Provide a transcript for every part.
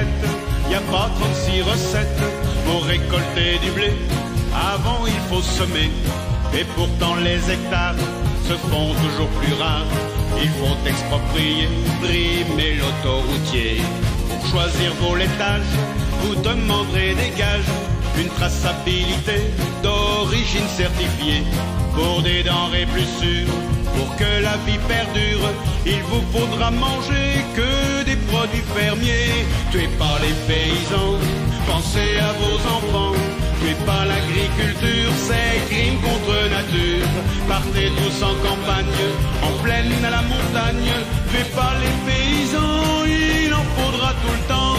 baguette, y a pas 36 recettes pour récolter du blé. Avant il faut semer, et pourtant les hectares se font toujours plus rares. Il faut exproprier, brimer l'autoroutier. Pour choisir vos laitages, vous demanderez des gages, une traçabilité d'origine certifiée. Pour des denrées plus sûres, pour que la vie perdure, il vous faudra manger que des produits fermiers. Tuez pas les paysans, pensez à vos enfants. Tuez pas l'agriculture, c'est crime contre nature. Partez tous en campagne, en plaine à la montagne. Tuez pas les paysans, il en faudra tout le temps.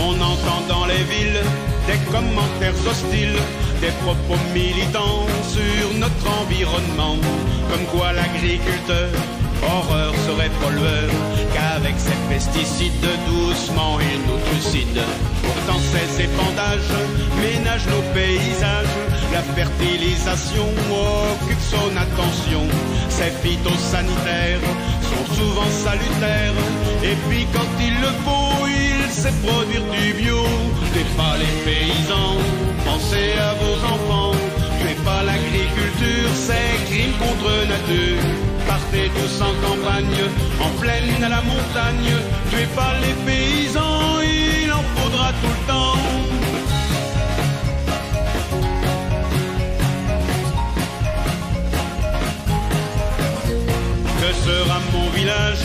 On entend dans les villes des commentaires hostiles, des propos militants sur notre environnement, comme quoi l'agriculteur, horreur serait pollueur, qu'avec ses pesticides doucement il nous trucide. Pourtant ces épandages ménagent nos paysages, la fertilisation occupe son attention. Ces phytosanitaires sont souvent salutaires, et puis quand il le faut, il sait produire du bio. Tuez pas les paysans, pensez à vos enfants. Tuez pas l'agriculture, c'est crime contre nature. Partez tous en campagne, en plaine à la montagne. Tuez pas les paysans, il en faudra tout le temps. Que sera mon village,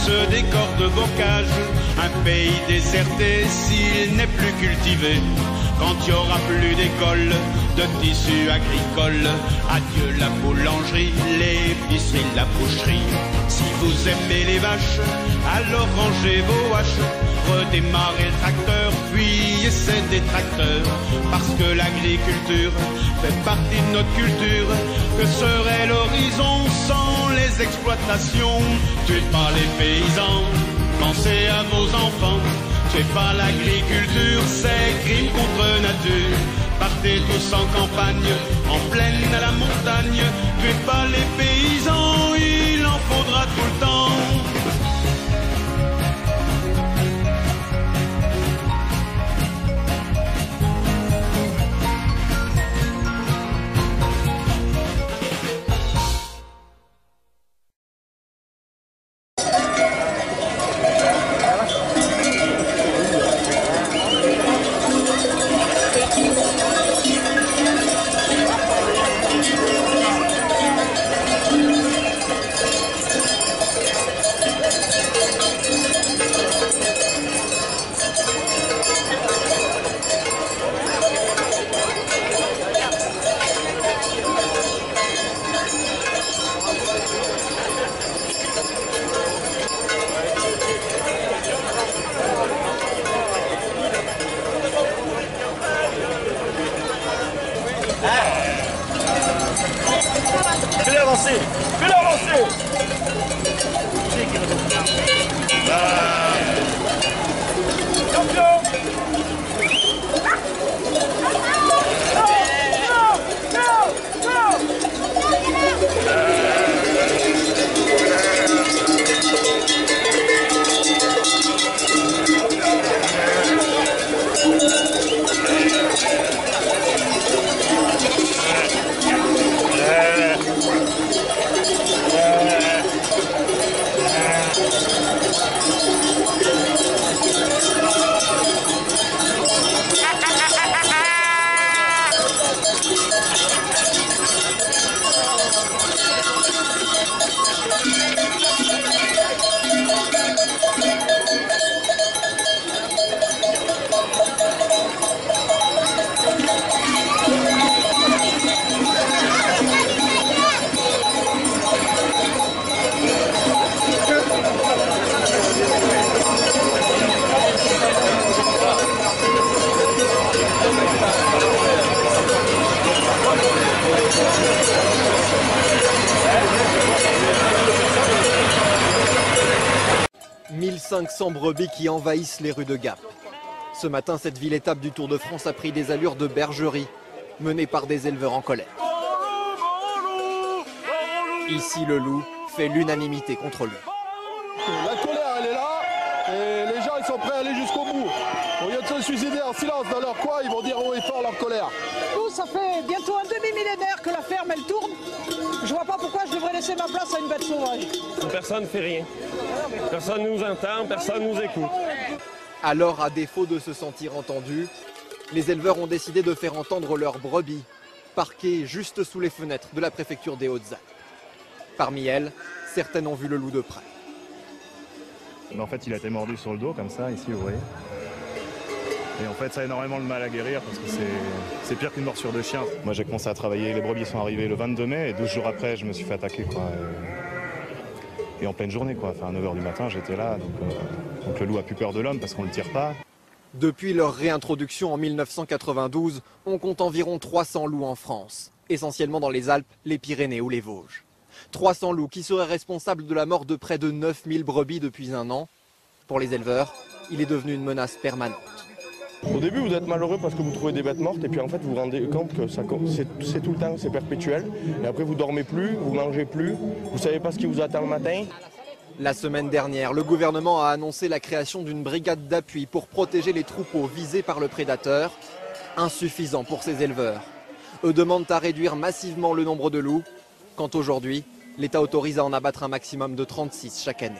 ce décor de bocage, un pays déserté s'il n'est plus cultivé? Quand il n'y aura plus d'école, de tissus agricoles, adieu la boulangerie, l'épicerie, la boucherie. Si vous aimez les vaches, alors rangez vos haches, redémarrez le tracteur, fuyez ces détracteurs, parce que l'agriculture fait partie de notre culture. Que serait l'horizon sans les exploitations? Tuez pas les paysans, pensez à vos enfants. Tuez pas l'agriculture, c'est crime contre nature. Partez tous en campagne, en plaine à la montagne. Tuez pas les paysans, il en faudra tout le temps. Fais-le avancer! Fais-le avancer! Champion! « 1500 brebis qui envahissent les rues de Gap. Ce matin, cette ville étape du Tour de France a pris des allures de bergerie, menée par des éleveurs en colère. Ici, le loup fait l'unanimité contre lui. La colère, elle est là, et les gens, ils sont prêts à aller jusqu'au bout. Au lieu de se suicider en silence dans leur coin, ils vont dire haut et fort leur colère. Nous, ça fait bientôt un demi-millénaire que la ferme, elle tourne. Je vois pas pourquoi je devrais laisser ma place à une bête sauvage. Personne ne fait rien. Personne ne nous entend, personne ne nous écoute. Alors, à défaut de se sentir entendus, les éleveurs ont décidé de faire entendre leurs brebis, parquées juste sous les fenêtres de la préfecture des Hautes-Alpes. Parmi elles, certaines ont vu le loup de près. Mais en fait, il a été mordu sur le dos, comme ça, ici, vous voyez. Et en fait, ça a énormément de mal à guérir, parce que c'est pire qu'une morsure de chien. Moi, j'ai commencé à travailler, les brebis sont arrivés le 22 mai, et 12 jours après, je me suis fait attaquer, quoi. Et en pleine journée, quoi. Enfin, à 9h du matin, j'étais là, donc le loup a plus peur de l'homme, parce qu'on ne le tire pas. Depuis leur réintroduction en 1992, on compte environ 300 loups en France, essentiellement dans les Alpes, les Pyrénées ou les Vosges. 300 loups qui seraient responsables de la mort de près de 9000 brebis depuis un an. Pour les éleveurs, il est devenu une menace permanente. Au début, vous êtes malheureux parce que vous trouvez des bêtes mortes, et puis en fait, vous vous rendez compte que c'est tout le temps, c'est perpétuel. Et après, vous dormez plus, vous mangez plus, vous savez pas ce qui vous attend le matin. La semaine dernière, le gouvernement a annoncé la création d'une brigade d'appui pour protéger les troupeaux visés par le prédateur. Insuffisant pour ces éleveurs. Eux demandent à réduire massivement le nombre de loups, quand aujourd'hui, l'État autorise à en abattre un maximum de 36 chaque année.